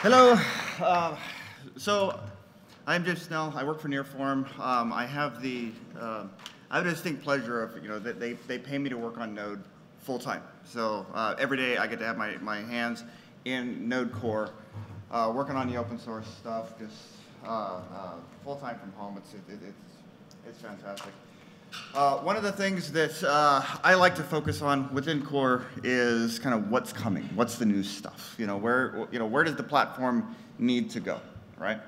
Hello. So I'm Jim Snell. I work for nearForm. I have the distinct pleasure of, that they pay me to work on Node full time. So every day I get to have my hands in Node core, working on the open source stuff, just full time from home. It's fantastic. One of the things that I like to focus on within core is kind of what's coming, what's the new stuff. Where does the platform need to go, right?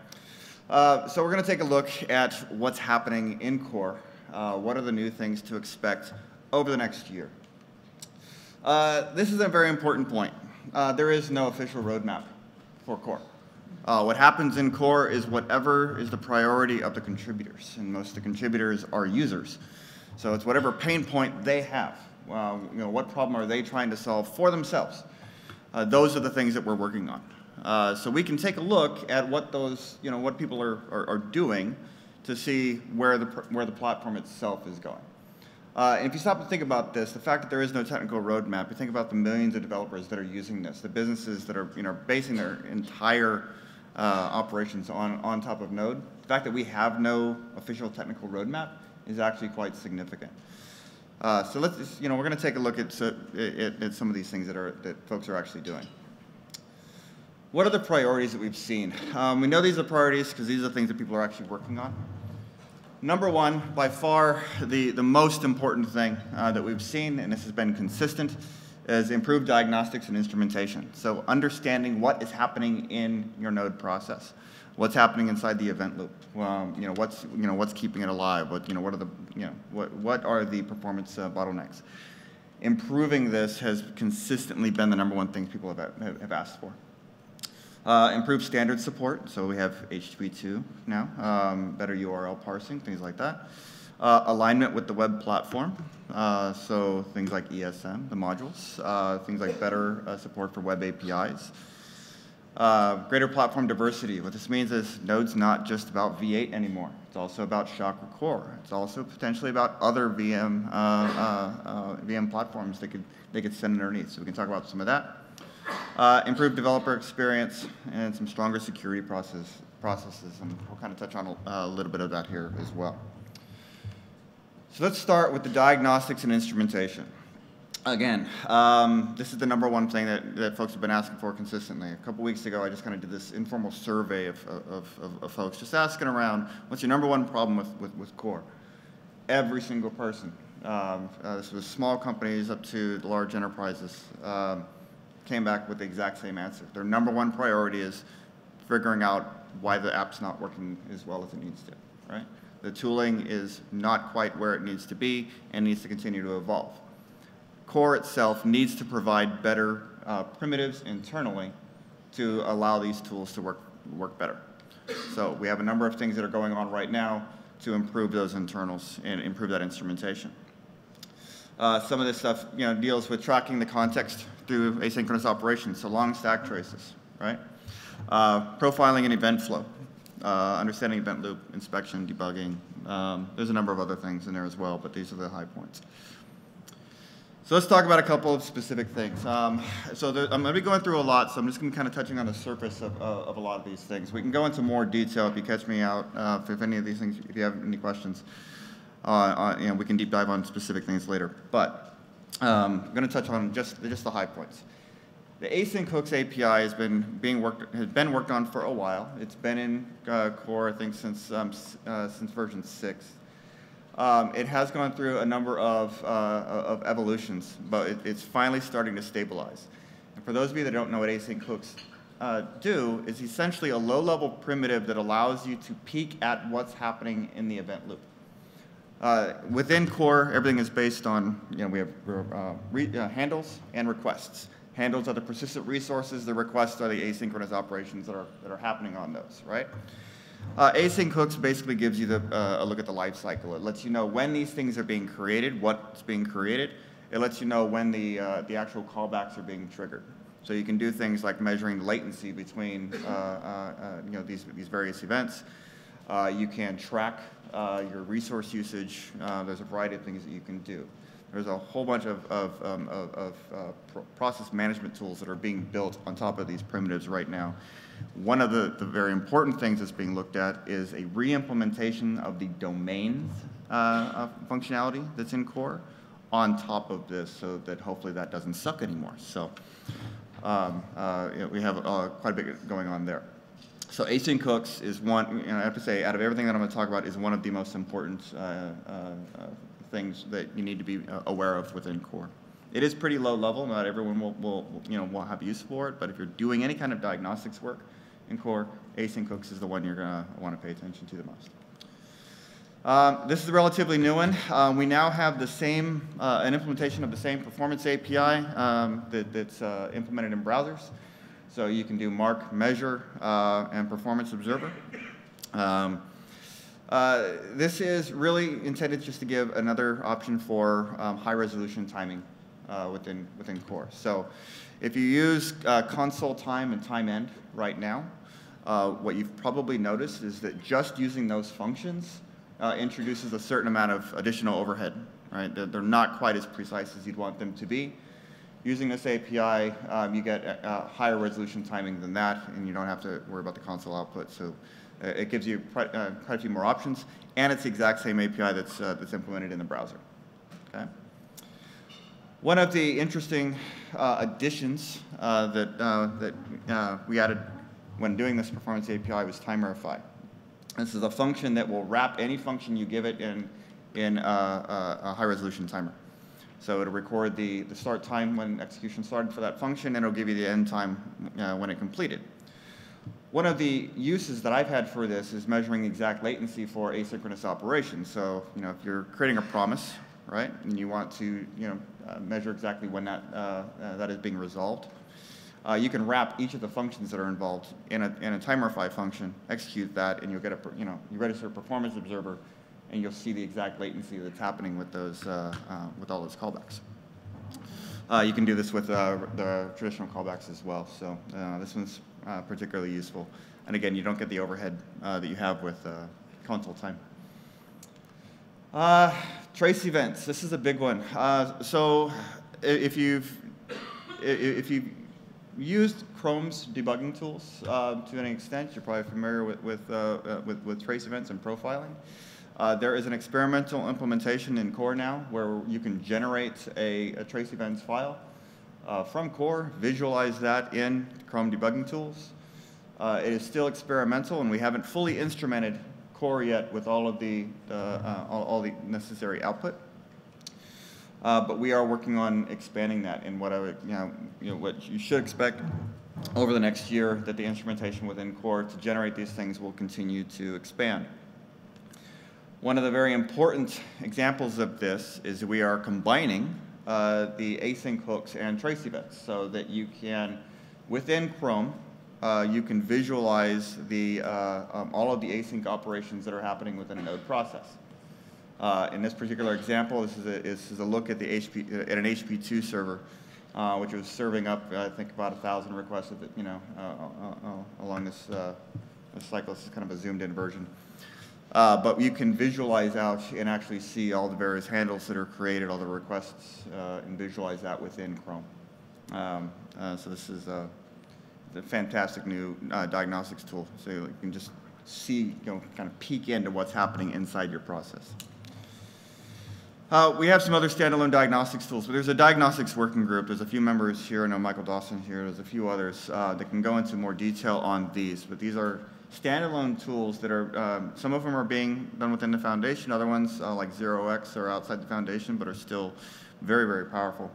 So we're going to take a look at what's happening in core. What are the new things to expect over the next year? This is a very important point. There is no official roadmap for core. What happens in core is whatever is the priority of the contributors, and most of the contributors are users. So it's whatever pain point they have. What problem are they trying to solve for themselves? Those are the things that we're working on. So we can take a look at what those, what people are doing to see where the platform itself is going. And if you stop to think about this, the fact that there is no technical roadmap, you think about the millions of developers that are using this, the businesses that are basing their entire operations on top of Node. The fact that we have no official technical roadmap is actually quite significant. So let's just, we're going to take a look at some of these things that folks are actually doing. What are the priorities that we've seen? We know these are priorities because these are the things that people are actually working on. Number one, by far, the most important thing that we've seen, and this has been consistent, is improved diagnostics and instrumentation. So understanding what is happening in your Node process, what's happening inside the event loop, what's keeping it alive, what are the performance bottlenecks. Improving this has consistently been the number one thing people have asked for. Improved standard support, so we have HP2 now, better URL parsing, things like that. Alignment with the web platform, so things like ESM, the modules, things like better support for web APIs. Greater platform diversity. What this means is Node's not just about V8 anymore. It's also about Chakra Core. It's also potentially about other VM platforms they could send underneath. So we can talk about some of that. Improved developer experience and some stronger security processes, and we'll kind of touch on a little bit of that here as well. So let's start with the diagnostics and instrumentation. Again, this is the number one thing that folks have been asking for consistently. A couple weeks ago, I just kind of did this informal survey of folks, just asking around, what's your number one problem with core? Every single person, this was small companies up to the large enterprises, came back with the exact same answer. Their number one priority is figuring out why the app's not working as well as it needs to, right? The tooling is not quite where it needs to be and needs to continue to evolve. Core itself needs to provide better primitives internally to allow these tools to work better. So we have a number of things that are going on right now to improve those internals and improve that instrumentation. Some of this stuff deals with tracking the context through asynchronous operations, so long stack traces, right? Profiling and event flow, understanding event loop, inspection, debugging. There's a number of other things in there as well, but these are the high points. So let's talk about a couple of specific things. I'm going to be going through a lot, so I'm just going to be kind of touching on the surface of a lot of these things. We can go into more detail if you catch me out, if any of these things, if you have any questions. We can deep dive on specific things later. But I'm going to touch on just the high points. The AsyncHooks API has been worked on for a while. It's been in core, I think, since version 6. It has gone through a number of evolutions, but it's finally starting to stabilize. And for those of you that don't know what AsyncHooks do, it's essentially a low-level primitive that allows you to peek at what's happening in the event loop. Within core, everything is based on, we have handles and requests. Handles are the persistent resources. The requests are the asynchronous operations that are happening on those, right? AsyncHooks basically gives you a look at the life cycle. It lets you know when these things are being created, what's being created. It lets you know when the actual callbacks are being triggered. So you can do things like measuring latency between these various events. You can track your resource usage. There's a variety of things that you can do. There's a whole bunch of process management tools that are being built on top of these primitives right now. One of the very important things that's being looked at is a re-implementation of the domains functionality that's in core on top of this, so that hopefully that doesn't suck anymore. So we have quite a bit going on there. So AsyncHooks is one, I have to say, out of everything that I'm going to talk about, is one of the most important things that you need to be aware of within core. It is pretty low level. Not everyone will have use for it, but if you're doing any kind of diagnostics work in core, AsyncHooks is the one you're going to want to pay attention to the most. This is a relatively new one. We now have the same, an implementation of the same performance API that's implemented in browsers. So you can do mark, measure, and performance observer. This is really intended just to give another option for high resolution timing within core. So if you use console time and time end right now, what you've probably noticed is that just using those functions introduces a certain amount of additional overhead, right? They're not quite as precise as you'd want them to be. Using this API, you get higher resolution timing than that, and you don't have to worry about the console output. So it gives you quite a few more options, and it's the exact same API that's implemented in the browser. Okay. One of the interesting additions that we added when doing this performance API was timerify. This is a function that will wrap any function you give it in a high resolution timer. So it'll record the start time when execution started for that function, and it'll give you the end time when it completed. One of the uses that I've had for this is measuring the exact latency for asynchronous operations. So if you're creating a promise, right, and you want to measure exactly when that is being resolved, you can wrap each of the functions that are involved in a timerify function, execute that, and you'll get you register a performance observer, and you'll see the exact latency that's happening with those with all those callbacks. You can do this with the traditional callbacks as well. So this one's particularly useful. And again, you don't get the overhead that you have with console time. Trace events. This is a big one. So if you've used Chrome's debugging tools to any extent, you're probably familiar with trace events and profiling. There is an experimental implementation in core now where you can generate a trace events file from core, visualize that in Chrome debugging tools. It is still experimental, and we haven't fully instrumented core yet with all of the necessary output. But we are working on expanding that, and what what you should expect over the next year, that the instrumentation within core to generate these things will continue to expand. One of the very important examples of this is we are combining the AsyncHooks and trace events, so that you can, within Chrome, you can visualize all of the async operations that are happening within a node process. In this particular example, this is a look at an HP2 server, which was serving up, I think, about 1,000 requests along this cycle. This is kind of a zoomed-in version. But you can visualize out and actually see all the various handles that are created, all the requests, and visualize that within Chrome. So this is a fantastic new diagnostics tool. So you can just see, kind of peek into what's happening inside your process. We have some other standalone diagnostics tools, but there's a diagnostics working group. There's a few members here. I know Michael Dawson here. There's a few others that can go into more detail on these, but these are standalone tools that are, some of them are being done within the foundation. Other ones, like 0x, are outside the foundation, but are still very, very powerful.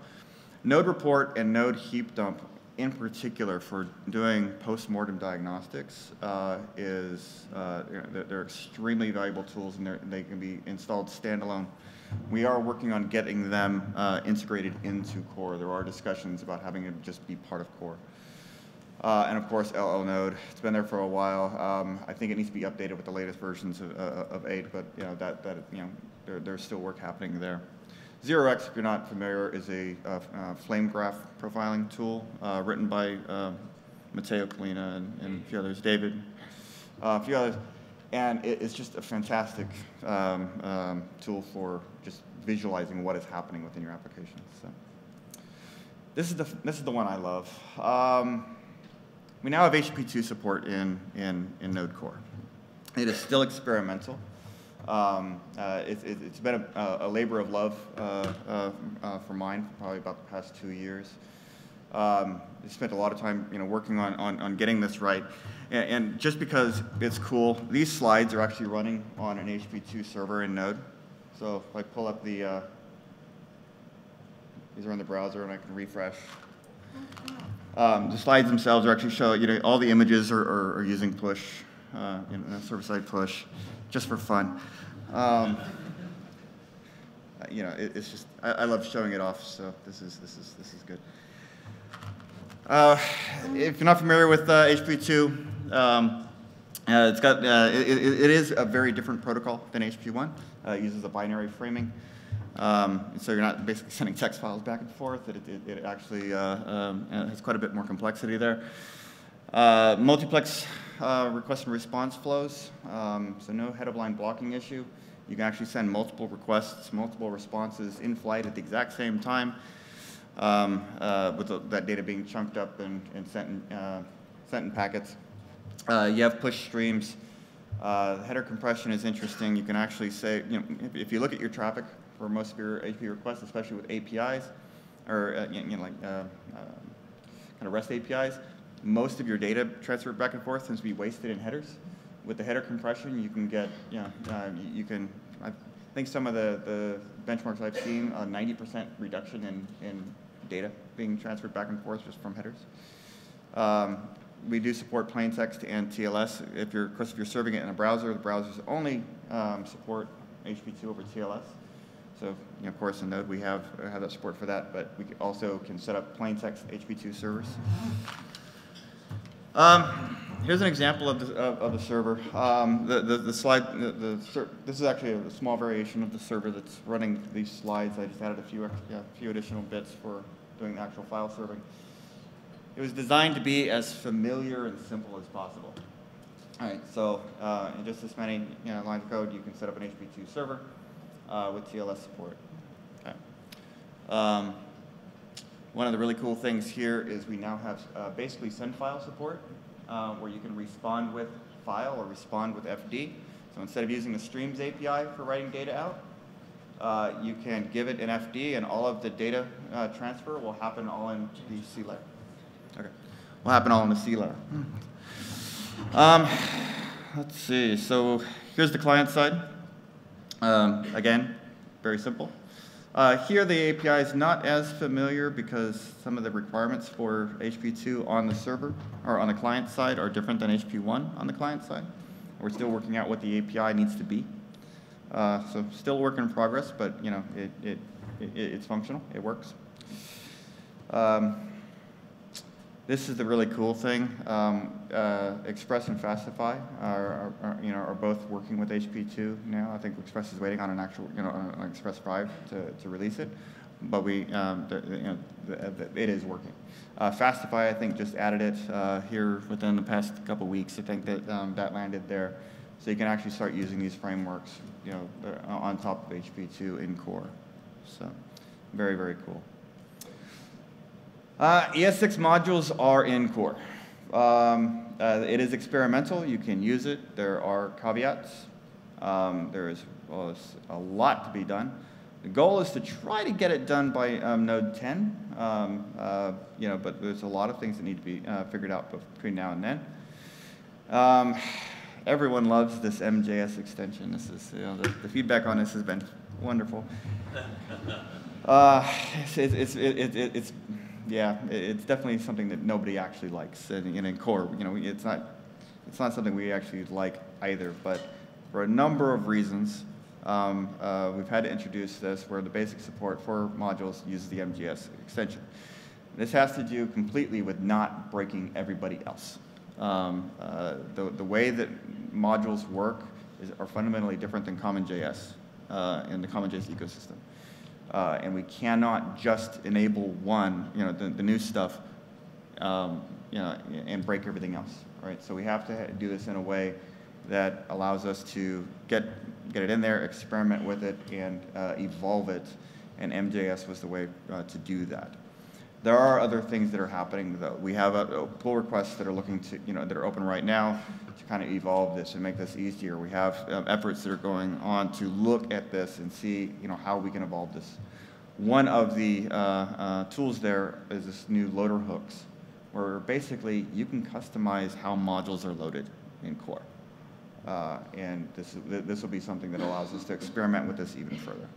Node report and node heap dump, in particular, for doing post-mortem diagnostics, they're extremely valuable tools, and they can be installed standalone. We are working on getting them integrated into core. There are discussions about having it just be part of core. And of course, LL Node. It's been there for a while. I think it needs to be updated with the latest versions of 8, but there's still work happening there. 0x, if you're not familiar, is a flame graph profiling tool written by Matteo Colina and a few others, David, a few others. And it's just a fantastic tool for just visualizing what is happening within your application. So this is the one I love. We now have HP2 support in Node Core. It is still experimental. It's been a labor of love for mine for probably about the past 2 years. I spent a lot of time, working on getting this right. And just because it's cool, these slides are actually running on an HP2 server in Node. So if I pull up these are in the browser and I can refresh. The slides themselves are actually show, all the images are using push, server-side push, just for fun. It's just, I love showing it off, so this is good. If you're not familiar with HP2, it is a very different protocol than HP1. It uses a binary framing, so you're not basically sending text files back and forth. It actually has quite a bit more complexity there. Multiplex request and response flows, so no head-of-line blocking issue. You can actually send multiple requests, multiple responses in flight at the exact same time, with that data being chunked up and sent in packets. You have push streams. The header compression is interesting. You can actually say, if you look at your traffic for most of your HP requests, especially with APIs, or kind of REST APIs, most of your data transferred back and forth tends to be wasted in headers. With the header compression, you can get, I think some of the benchmarks I've seen, a 90% reduction in data being transferred back and forth just from headers. We do support plain text and TLS. Of course, if you're serving it in a browser, the browsers only support HP2 over TLS. So, of course, in Node we have that support for that, but we also can set up plain text HP2 servers. Here's an example of the server. The slide. This is actually a small variation of the server that's running these slides. I just added a few additional bits for doing the actual file serving. It was designed to be as familiar and simple as possible. All right, so in just this many lines of code, you can set up an HP2 server with TLS support. Okay. One of the really cool things here is we now have basically send file support, where you can respond with file or respond with FD. So instead of using the streams API for writing data out, you can give it an FD, and all of the data transfer will happen all in the C layer. Okay, will happen all in the C layer. Let's see. So here's the client side. Again, very simple. Here the API is not as familiar because some of the requirements for HP2 on the server or on the client side are different than HP1 on the client side. We're still working out what the API needs to be. So still work in progress, but it's functional. It works. This is the really cool thing. Express and Fastify are both working with HP2 now. I think Express is waiting on an actual, on Express 5 to release it, but it is working. Fastify, I think, just added it here within the past couple weeks. I think that that landed there, so you can actually start using these frameworks, on top of HP2 in core. So, very, very cool. ES6 modules are in core. It is experimental. You can use it. There are caveats. There is a lot to be done. The goal is to try to get it done by Node 10. But there's a lot of things that need to be figured out between now and then. Everyone loves this MJS extension. This is the feedback on this has been wonderful. It's definitely something that nobody actually likes, and in core, it's not something we actually like either. But for a number of reasons, we've had to introduce this, where the basic support for modules uses the MJS extension. This has to do completely with not breaking everybody else. The way that modules work are fundamentally different than CommonJS in the CommonJS ecosystem. And we cannot just enable one, the new stuff, and break everything else, right? So we have to do this in a way that allows us to get it in there, experiment with it, and evolve it, and MJS was the way to do that. There are other things that are happening, though. We have pull requests that are looking to, that are open right now to kind of evolve this and make this easier. We have efforts that are going on to look at this and see, how we can evolve this. One of the tools there is this new loader hooks, where basically you can customize how modules are loaded in core. And this will be something that allows us to experiment with this even further.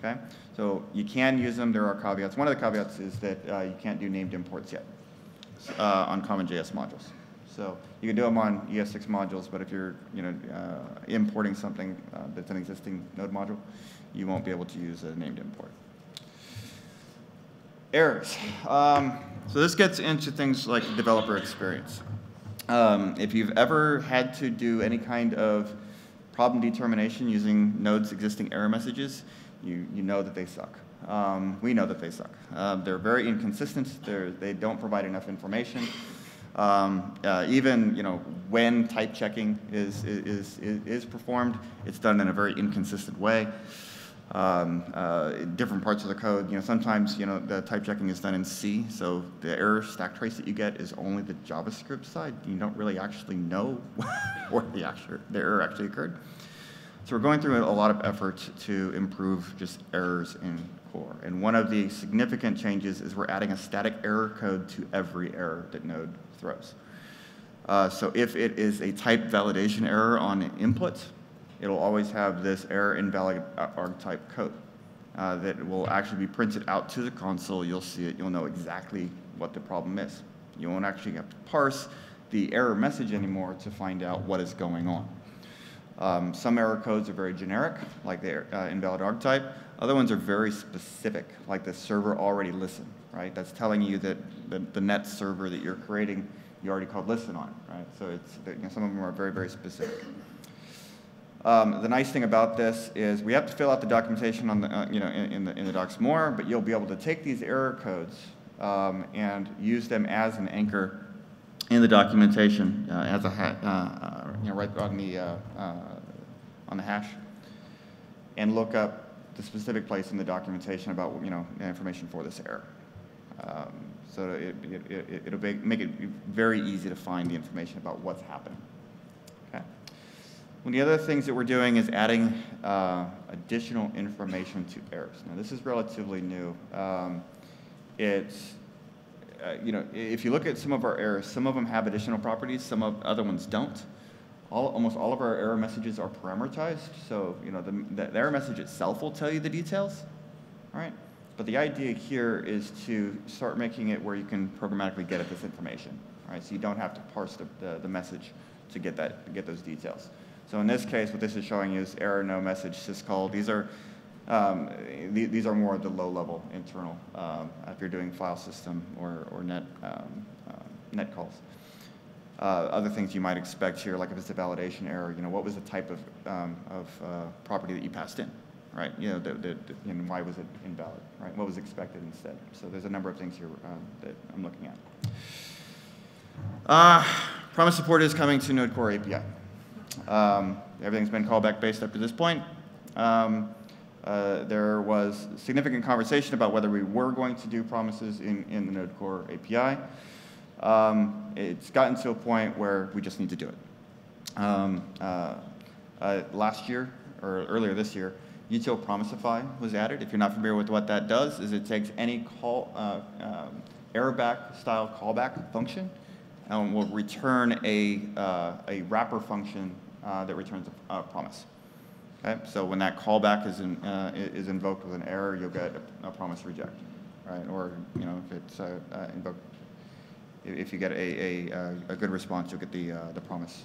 Okay, so you can use them. There are caveats. One of the caveats is that you can't do named imports yet on common JS modules. So you can do them on ES6 modules, but if you're importing something that's an existing Node module, you won't be able to use a named import. Errors. So this gets into things like developer experience. If you've ever had to do any kind of problem determination using Node's existing error messages, you know that they suck. We know that they suck. They're very inconsistent. They don't provide enough information. Even when type checking is performed, it's done in a very inconsistent way. Different parts of the code, sometimes the type checking is done in C, so the error stack trace that you get is only the JavaScript side. You don't really actually know where the error actually occurred. So we're going through a lot of effort to improve just errors in core. And one of the significant changes is we're adding a static error code to every error that Node throws. So if it is a type validation error on input, it'll always have this error invalid argtype code that will actually be printed out to the console. You'll see it. You'll know exactly what the problem is. You won't actually have to parse the error message anymore to find out what is going on. Some error codes are very generic, like the invalid argtype. Other ones are very specific, like the server already listen, right? That's telling you that the net server that you're creating, you already called listen on, right? So it's, some of them are very, very specific. The nice thing about this is we have to fill out the documentation on the, in the docs more, but you'll be able to take these error codes and use them as an anchor in the documentation as a right on the hash, and look up the specific place in the documentation about information for this error. So it'll make it very easy to find the information about what's happening. Okay. One of the other things that we're doing is adding additional information to errors. Now this is relatively new. It's if you look at some of our errors, some of them have additional properties, some of other ones don't. Almost all of our error messages are parameterized, so the error message itself will tell you the details, right? But the idea here is to start making it where you can programmatically get at this information, right? So you don't have to parse the message to get those details. So in this case, what this is showing you is error no message syscall. These are more of the low-level internal if you're doing file system or net calls. Other things you might expect here, like if it's a validation error, what was the type of property that you passed in, right? And why was it invalid, right? What was expected instead? So there's a number of things here that I'm looking at. Promise support is coming to Node Core API. Everything's been callback based up to this point. There was significant conversation about whether we were going to do promises in the Node Core API. It's gotten to a point where we just need to do it. Last year, or earlier this year, util promisify was added. If you're not familiar with what that does, is it takes any error back style callback function and will return a wrapper function that returns a promise. Okay? So when that callback is invoked with an error, you'll get a promise reject, right? Or if it's invoked, if you get a good response, you'll get the promise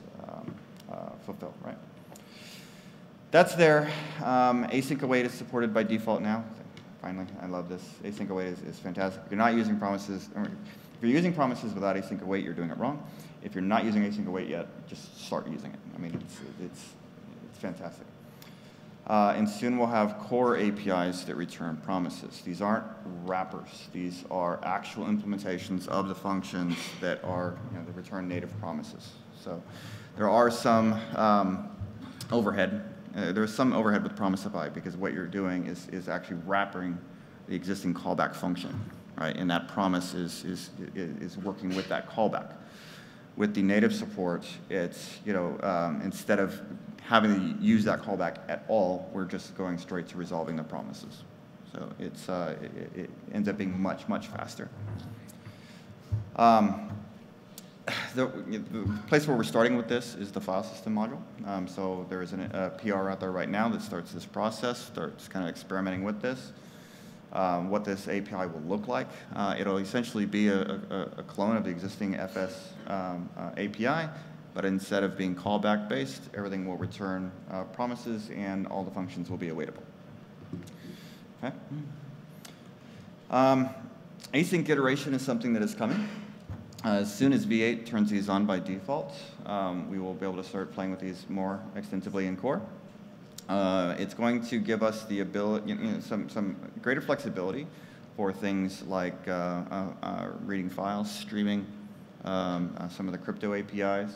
fulfilled, right? That's there. Async await is supported by default now. Finally, I love this. Async await is fantastic. If you're not using promises, or if you're using promises without async await, you're doing it wrong. If you're not using async await yet, just start using it. I mean, it's fantastic. And soon we'll have core APIs that return promises. These aren't wrappers. These are actual implementations of the functions that are, that return native promises. So there are some overhead. There's some overhead with Promisify because what you're doing is actually wrapping the existing callback function, right? And that promise is working with that callback. With the native support, it's, instead of having to use that callback at all, we're just going straight to resolving the promises. So it's, it ends up being much, much faster. The place where we're starting with this is the file system module. So there is a PR out there right now that starts this process, starts kind of experimenting with this. What this API will look like. It'll essentially be a clone of the existing FS API, but instead of being callback based, everything will return promises and all the functions will be awaitable. Okay. Async iteration is something that is coming. As soon as V8 turns these on by default, we will be able to start playing with these more extensively in core. It's going to give us the ability, some greater flexibility for things like reading files, streaming some of the crypto APIs,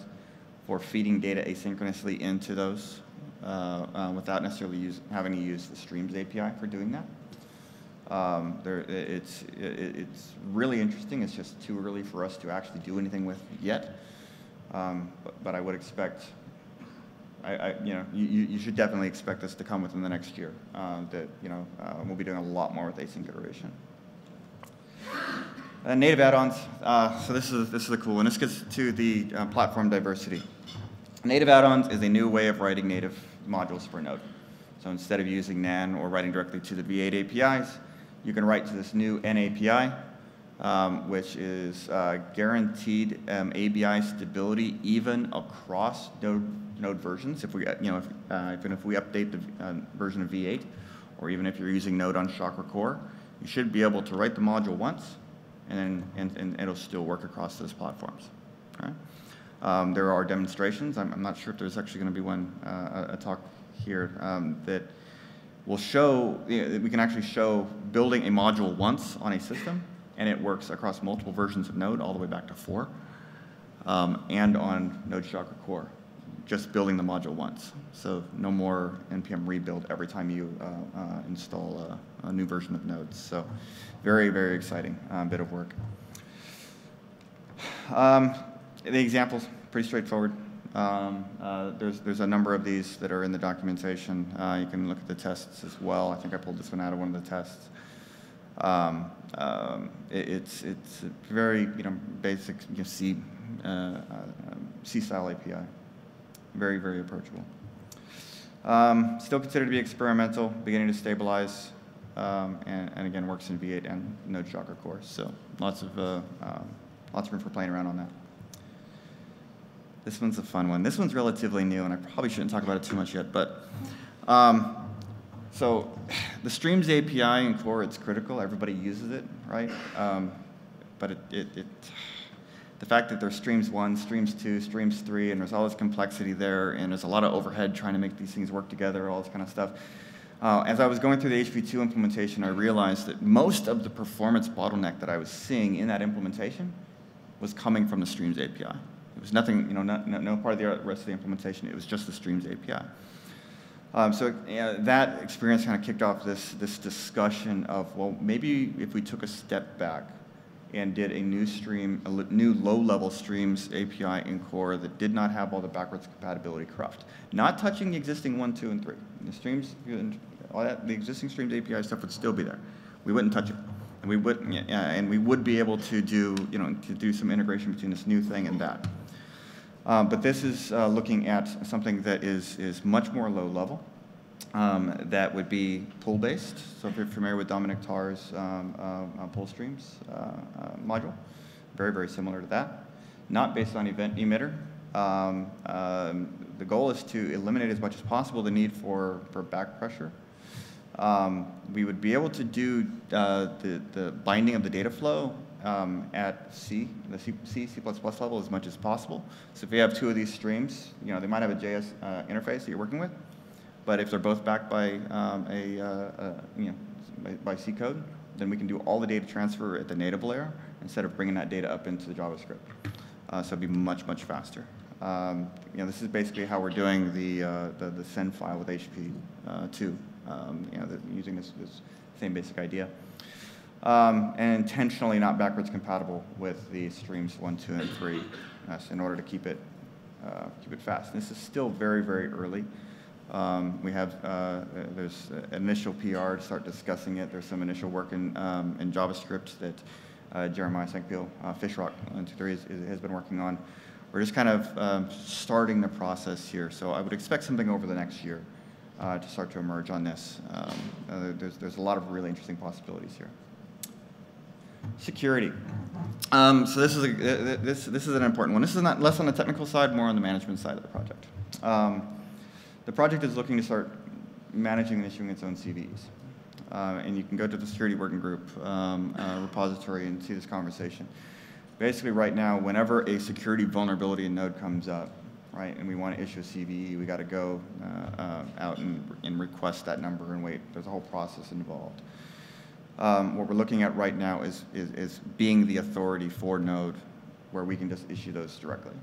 for feeding data asynchronously into those without necessarily having to use the Streams API for doing that. It's really interesting. It's just too early for us to actually do anything with yet. But I would expect. You should definitely expect this to come within the next year. We'll be doing a lot more with async iteration. Native add-ons. So this is a cool one. This gets to the platform diversity. Native add-ons is a new way of writing native modules for Node. So instead of using NAN or writing directly to the V8 APIs, you can write to this new N API, which is guaranteed ABI stability even across Node versions. If we, even if we update the version of V8, or even if you're using Node on Chakra Core, you should be able to write the module once, and it'll still work across those platforms. All right? There are demonstrations. I'm not sure if there's actually going to be one a talk here that will show. We can actually show building a module once on a system, and it works across multiple versions of Node, all the way back to 4, and on Node Chakra Core. Just building the module once. So no more NPM rebuild every time you install a new version of Node. So very, very exciting bit of work. The example's pretty straightforward. There's a number of these that are in the documentation. You can look at the tests as well. I think I pulled this one out of one of the tests. It's a very basic C-style API. Very, very approachable. Still considered to be experimental, beginning to stabilize, and again works in V8 and Node Chakra Core. So lots of room for playing around on that. This one's a fun one. This one's relatively new, and I probably shouldn't talk about it too much yet. But so the Streams API in Core, it's critical. Everybody uses it, right? But the fact that there's Streams 1, Streams 2, Streams 3, and there's all this complexity there, and there's a lot of overhead trying to make these things work together, all this kind of stuff. As I was going through the HP2 implementation, I realized that most of the performance bottleneck that I was seeing in that implementation was coming from the Streams API. It was nothing, no part of the rest of the implementation. It was just the Streams API. So that experience kind of kicked off this discussion of, well, maybe if we took a step back and did a new low-level Streams API in Core that did not have all the backwards compatibility cruft. Not touching the existing 1, 2, and 3. The Streams, all that, the existing Streams API stuff would still be there. We wouldn't touch it, and we would be able to do some integration between this new thing and that. But this is looking at something that is much more low-level. That would be pull-based. So if you're familiar with Dominic Tarr's pull streams module, very, very similar to that. Not based on event emitter. The goal is to eliminate as much as possible the need for back pressure. We would be able to do the binding of the data flow at C level as much as possible. So if you have 2 of these streams, they might have a JS interface that you're working with. But if they're both backed by by C code, then we can do all the data transfer at the native layer instead of bringing that data up into the JavaScript. So it'd be much, much faster. This is basically how we're doing the send file with HP2. Using this same basic idea. And intentionally not backwards compatible with the streams 1, 2, and 3 in order to keep it fast. And this is still very, very early. We have there's an initial PR to start discussing it. There's some initial work in JavaScript that Jeremiah Sankpeel, Fishrock 123 has been working on. We're just kind of starting the process here. So I would expect something over the next year to start to emerge on this. There's a lot of really interesting possibilities here. Security. So this is an important one. This is not less on the technical side, more on the management side of the project. The project is looking to start managing and issuing its own CVEs. And you can go to the security working group repository and see this conversation. Basically, right now, whenever a security vulnerability in Node comes up, right, and we want to issue a CVE, we got to go out and request that number and wait. There's a whole process involved. What we're looking at right now is being the authority for Node, where we can just issue those directly.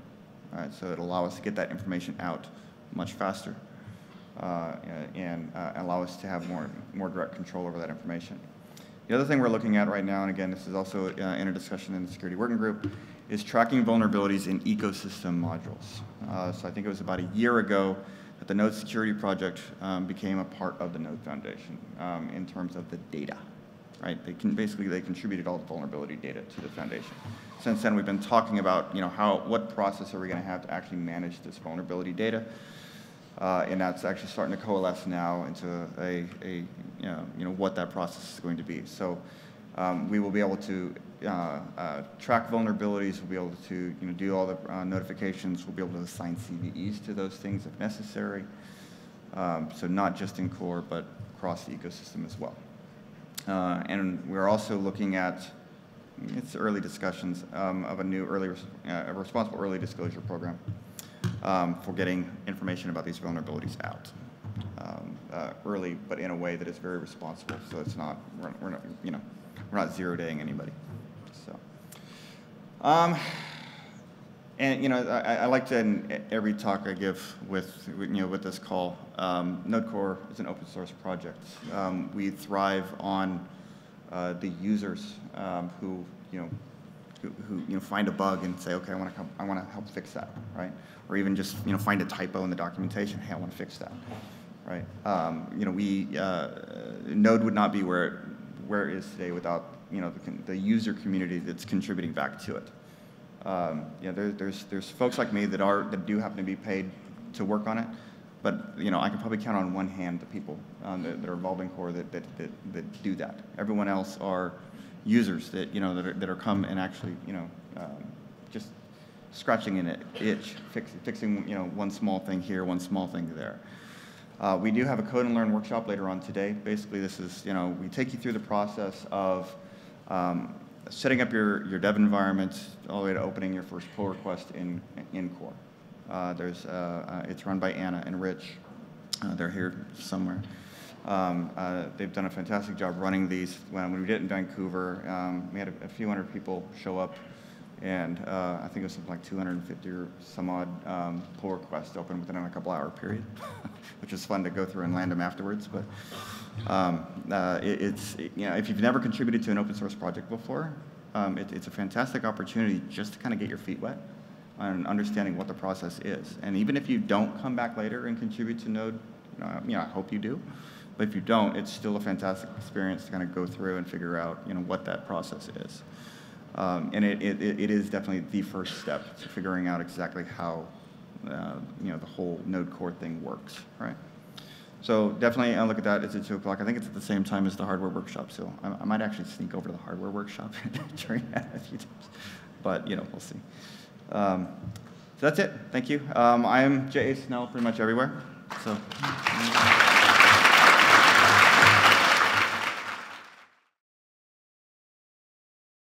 All right, so it'll allow us to get that information out much faster and allow us to have more direct control over that information. The other thing we're looking at right now, and again, this is also in a discussion in the security working group, is tracking vulnerabilities in ecosystem modules. So I think it was about a year ago that the Node security project became a part of the Node Foundation in terms of the data. Right? They contributed all the vulnerability data to the foundation. Since then, we've been talking about what process are we going to have to actually manage this vulnerability data, and that's actually starting to coalesce now into what that process is going to be. So we will be able to track vulnerabilities. We'll be able to do all the notifications. We'll be able to assign CVEs to those things if necessary. So not just in core, but across the ecosystem as well. And we're also looking at, it's early discussions of a new responsible early disclosure program for getting information about these vulnerabilities out early, but in a way that is very responsible. So it's not we're not zero-daying anybody. So, and I like to end every talk I give with this call. Node Core is an open source project. We thrive on the users who find a bug and say, okay, I want to help fix that, right? Or even just find a typo in the documentation. Hey, I want to fix that, right? Node would not be where it is today without the user community that's contributing back to it. There's folks like me that do happen to be paid to work on it, but I can probably count on one hand the people that are involved in core that do that. Everyone else are users that that are come and actually just scratching an itch, fixing one small thing here, one small thing there. We do have a code and learn workshop later on today. Basically, this is we take you through the process of setting up your dev environment all the way to opening your first pull request in core. It's run by Anna and Rich. They're here somewhere. They've done a fantastic job running these. When we did it in Vancouver, we had a few hundred people show up, and I think it was something like 250 or some odd pull requests open within a couple-hour period, which was fun to go through and land them afterwards. But if you've never contributed to an open source project before, it's a fantastic opportunity just to kind of get your feet wet on understanding what the process is. And even if you don't come back later and contribute to Node, I hope you do. But if you don't, it's still a fantastic experience to kind of go through and figure out what that process is. And it is definitely the first step to figuring out exactly how the whole Node Core thing works, right? So definitely look at that. It's at 2 o'clock. I think it's at the same time as the hardware workshop, so I might actually sneak over to the hardware workshop during that a few times. But we'll see. So that's it. Thank you. I am J.A. Snell pretty much everywhere. So.